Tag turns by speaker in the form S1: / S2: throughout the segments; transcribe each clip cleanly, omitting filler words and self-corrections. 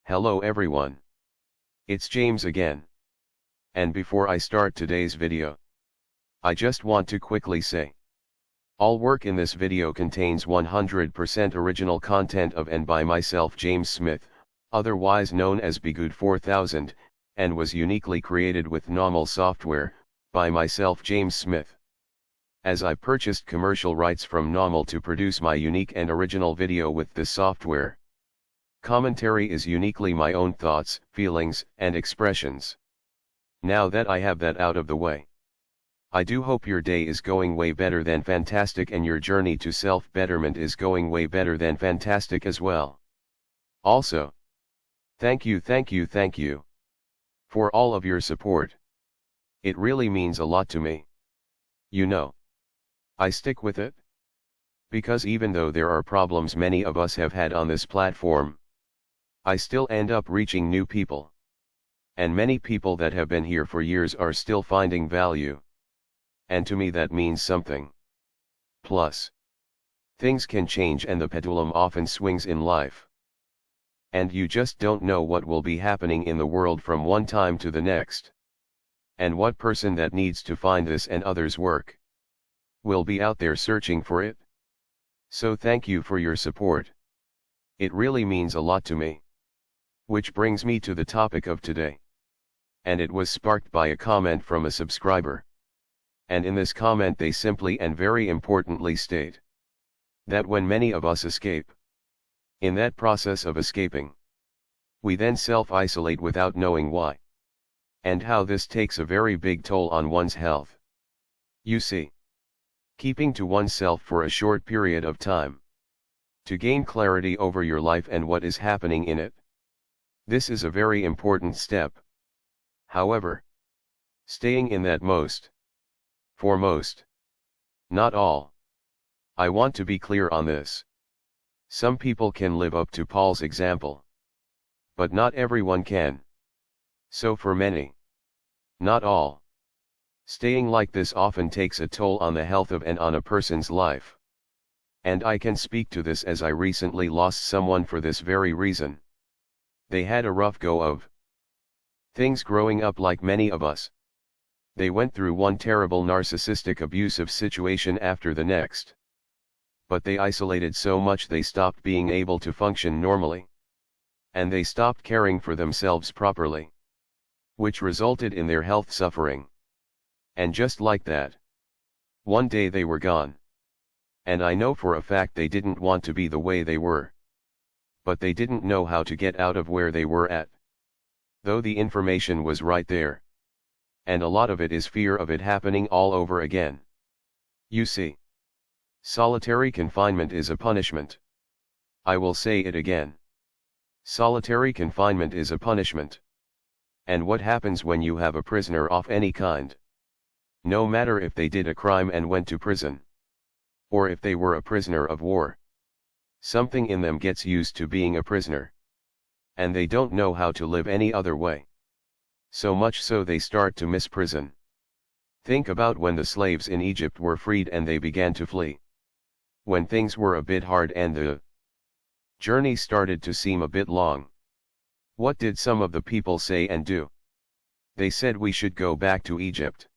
S1: Hello everyone. It's James again. And before I start today's video, I just want to quickly say, all work in this video contains 100% original content of and by myself James Smith, otherwise known as Bgood 4000, and was uniquely created with NAWMAL software, by myself James Smith. As I purchased commercial rights from NAWMAL to produce my unique and original video with this software. Commentary is uniquely my own thoughts, feelings, and expressions. Now that I have that out of the way, I do hope your day is going way better than fantastic and your journey to self-betterment is going way better than fantastic as well. Also, thank you for all of your support. It really means a lot to me. You know, I stick with it, because even though there are problems many of us have had on this platform, I still end up reaching new people. And many people that have been here for years are still finding value. And to me that means something. Plus, things can change and the pendulum often swings in life. And you just don't know what will be happening in the world from one time to the next. And what person that needs to find this and others' work will be out there searching for it. So thank you for your support. It really means a lot to me. Which brings me to the topic of today. And it was sparked by a comment from a subscriber. And in this comment they simply and very importantly state that when many of us escape, in that process of escaping, we then self-isolate without knowing why. And how this takes a very big toll on one's health. You see, keeping to oneself for a short period of time, to gain clarity over your life and what is happening in it, this is a very important step. However, staying in that for most, not all. I want to be clear on this. Some people can live up to Paul's example, but not everyone can. So for many, not all, staying like this often takes a toll on the health of and on a person's life. And I can speak to this as I recently lost someone for this very reason. They had a rough go of things growing up like many of us. They went through one terrible narcissistic abusive situation after the next. But they isolated so much they stopped being able to function normally. And they stopped caring for themselves properly, which resulted in their health suffering. And just like that, one day they were gone. And I know for a fact they didn't want to be the way they were. But they didn't know how to get out of where they were at. Though the information was right there. And a lot of it is fear of it happening all over again. You see, solitary confinement is a punishment. I will say it again. Solitary confinement is a punishment. And what happens when you have a prisoner of any kind? No matter if they did a crime and went to prison, or if they were a prisoner of war, something in them gets used to being a prisoner. And they don't know how to live any other way. So much so they start to miss prison. Think about when the slaves in Egypt were freed and they began to flee. When things were a bit hard and the journey started to seem a bit long. What did some of the people say and do? They said we should go back to Egypt.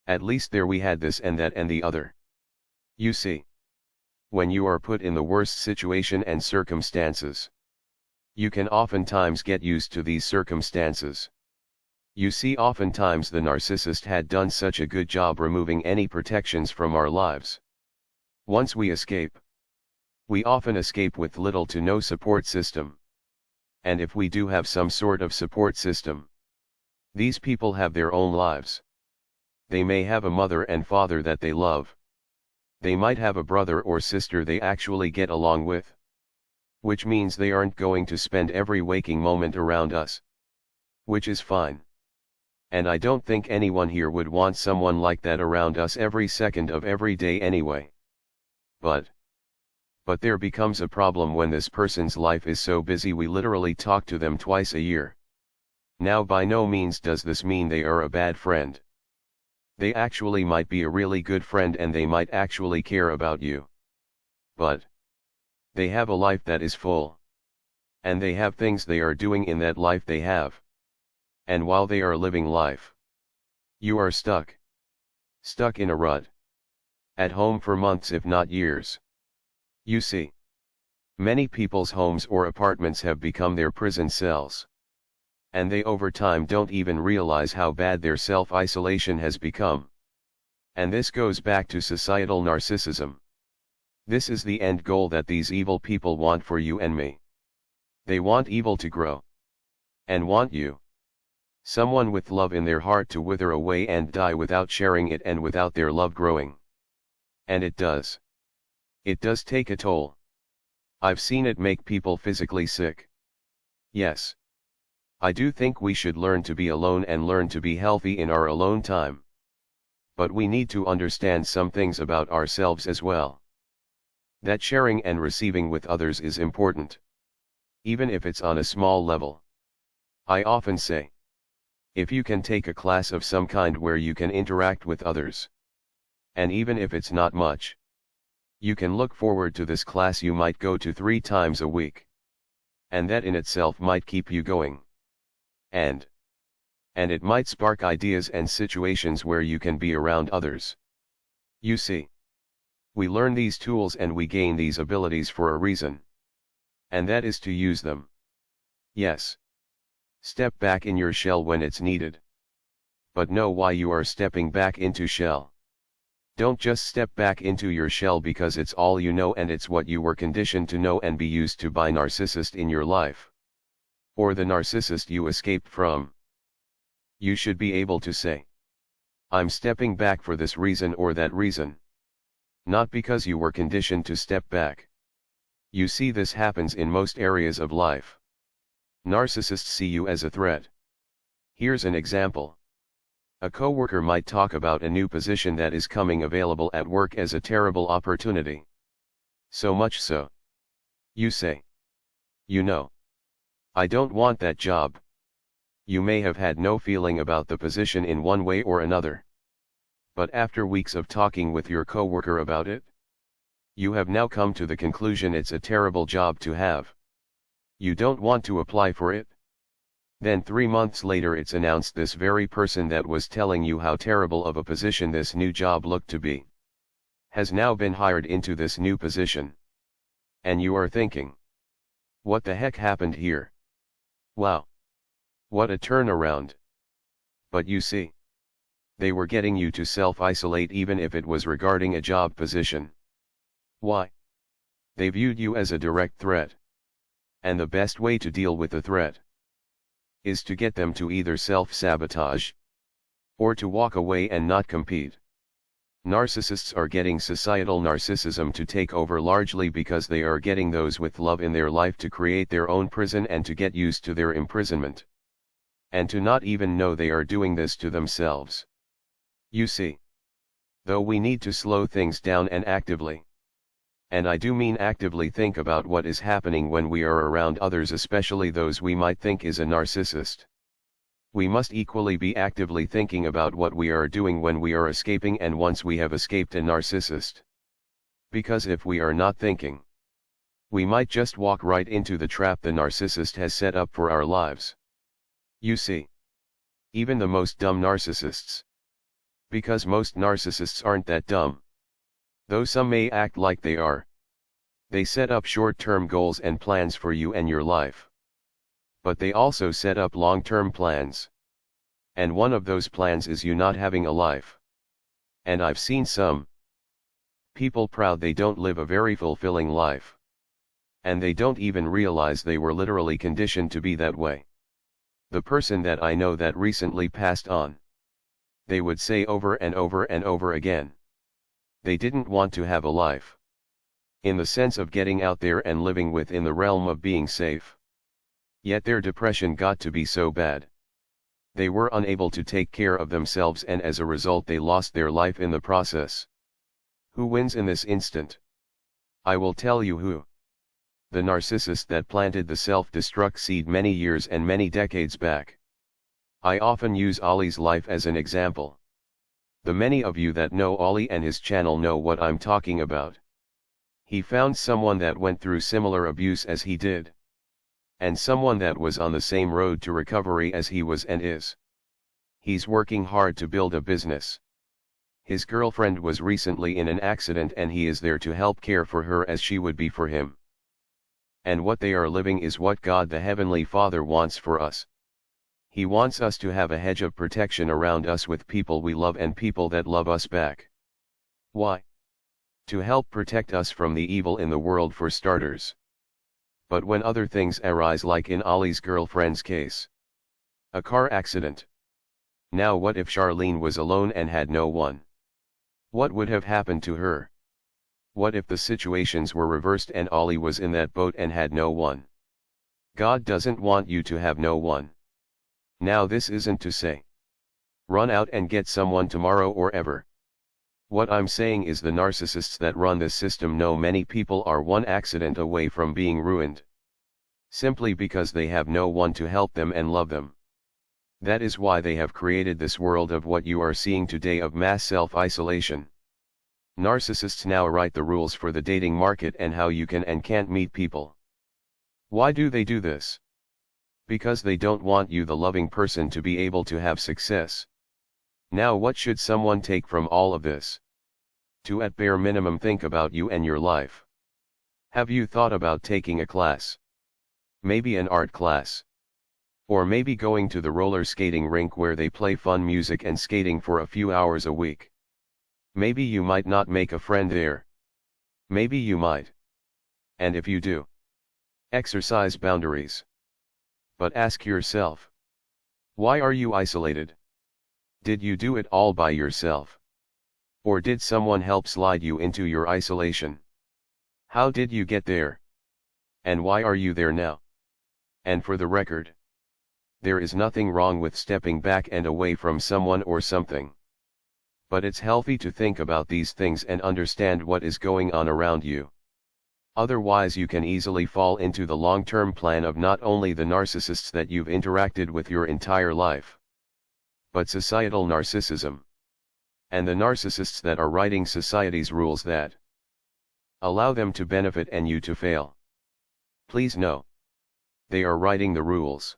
S1: At least there we had this and that and the other. You see, when you are put in the worst situation and circumstances, you can oftentimes get used to these circumstances. You see, oftentimes the narcissist had done such a good job removing any protections from our lives. Once we escape, we often escape with little to no support system. And if we do have some sort of support system, these people have their own lives. They may have a mother and father that they love. They might have a brother or sister they actually get along with. Which means they aren't going to spend every waking moment around us. Which is fine. And I don't think anyone here would want someone like that around us every second of every day anyway. But there becomes a problem when this person's life is so busy we literally talk to them twice a year. Now by no means does this mean they are a bad friend. They actually might be a really good friend and they might actually care about you. But they have a life that is full. And they have things they are doing in that life they have. And while they are living life, you are stuck. Stuck in a rut. At home for months if not years. You see. Many people's homes or apartments have become their prison cells. And they over time don't even realize how bad their self-isolation has become. And this goes back to societal narcissism. This is the end goal that these evil people want for you and me. They want evil to grow. And want you, someone with love in their heart, to wither away and die without sharing it and without their love growing. And it does. It does take a toll. I've seen it make people physically sick. Yes. I do think we should learn to be alone and learn to be healthy in our alone time. But we need to understand some things about ourselves as well. That sharing and receiving with others is important. Even if it's on a small level. I often say, if you can take a class of some kind where you can interact with others, and even if it's not much, you can look forward to this class you might go to 3 times a week. And that in itself might keep you going. And it might spark ideas and situations where you can be around others. You see, we learn these tools and we gain these abilities for a reason. And that is to use them. Yes. Step back in your shell when it's needed. But know why you are stepping back into shell. Don't just step back into your shell because it's all you know and it's what you were conditioned to know and be used to by narcissist in your life. Or the narcissist you escaped from. You should be able to say, I'm stepping back for this reason or that reason. Not because you were conditioned to step back. You see, this happens in most areas of life. Narcissists see you as a threat. Here's an example. A coworker might talk about a new position that is coming available at work as a terrible opportunity. So much so. You say, you know, I don't want that job. You may have had no feeling about the position in one way or another. But after weeks of talking with your coworker about it, you have now come to the conclusion it's a terrible job to have. You don't want to apply for it. Then 3 months later it's announced this very person that was telling you how terrible of a position this new job looked to be, has now been hired into this new position. And you are thinking, what the heck happened here? Wow. What a turnaround. But you see, they were getting you to self-isolate even if it was regarding a job position. Why? They viewed you as a direct threat. And the best way to deal with the threat is to get them to either self-sabotage or to walk away and not compete. Narcissists are getting societal narcissism to take over largely because they are getting those with love in their life to create their own prison and to get used to their imprisonment. And to not even know they are doing this to themselves. You see, though we need to slow things down and actively, and I do mean actively, think about what is happening when we are around others, especially those we might think is a narcissist. We must equally be actively thinking about what we are doing when we are escaping and once we have escaped a narcissist. Because if we are not thinking, we might just walk right into the trap the narcissist has set up for our lives. You see, even the most dumb narcissists. Because most narcissists aren't that dumb. Though some may act like they are. They set up short-term goals and plans for you and your life. But they also set up long-term plans. And one of those plans is you not having a life. And I've seen some people proud they don't live a very fulfilling life. And they don't even realize they were literally conditioned to be that way. The person that I know that recently passed on, they would say over and over and over again, they didn't want to have a life. In the sense of getting out there and living within the realm of being safe. Yet their depression got to be so bad. They were unable to take care of themselves and as a result they lost their life in the process. Who wins in this instant? I will tell you who. The narcissist that planted the self-destruct seed many years and many decades back. I often use Ollie's life as an example. The many of you that know Ollie and his channel know what I'm talking about. He found someone that went through similar abuse as he did. and someone that was on the same road to recovery as he was and is. He's working hard to build a business. His girlfriend was recently in an accident and he is there to help care for her as she would be for him. And what they are living is what God the Heavenly Father wants for us. He wants us to have a hedge of protection around us with people we love and people that love us back. Why? To help protect us from the evil in the world for starters. But when other things arise, like in Ollie's girlfriend's case, a car accident. Now what if Charlene was alone and had no one? What would have happened to her? What if the situations were reversed and Ollie was in that boat and had no one? God doesn't want you to have no one. Now this isn't to say, run out and get someone tomorrow or ever. What I'm saying is the narcissists that run this system know many people are one accident away from being ruined. Simply because they have no one to help them and love them. That is why they have created this world of what you are seeing today of mass self-isolation. Narcissists now write the rules for the dating market and how you can and can't meet people. Why do they do this? Because they don't want you, the loving person, to be able to have success. Now what should someone take from all of this? To at bare minimum think about you and your life. Have you thought about taking a class? Maybe an art class. Or maybe going to the roller skating rink where they play fun music and skating for a few hours a week. Maybe you might not make a friend there. Maybe you might. And if you do, exercise boundaries. But ask yourself, why are you isolated? Did you do it all by yourself? Or did someone help slide you into your isolation? How did you get there? And why are you there now? And for the record, there is nothing wrong with stepping back and away from someone or something. But it's healthy to think about these things and understand what is going on around you. Otherwise you can easily fall into the long-term plan of not only the narcissists that you've interacted with your entire life, but societal narcissism. And the narcissists that are writing society's rules that allow them to benefit and you to fail. Please know, they are writing the rules.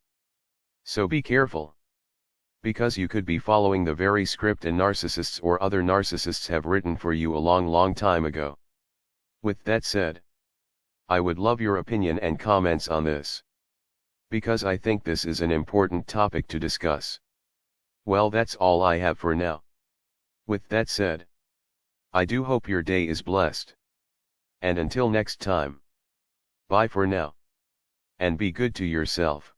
S1: So be careful. Because you could be following the very script and narcissists or other narcissists have written for you a long time ago. With that said, I would love your opinion and comments on this. Because I think this is an important topic to discuss. Well, that's all I have for now. With that said, I do hope your day is blessed. And until next time, bye for now. And be good to yourself.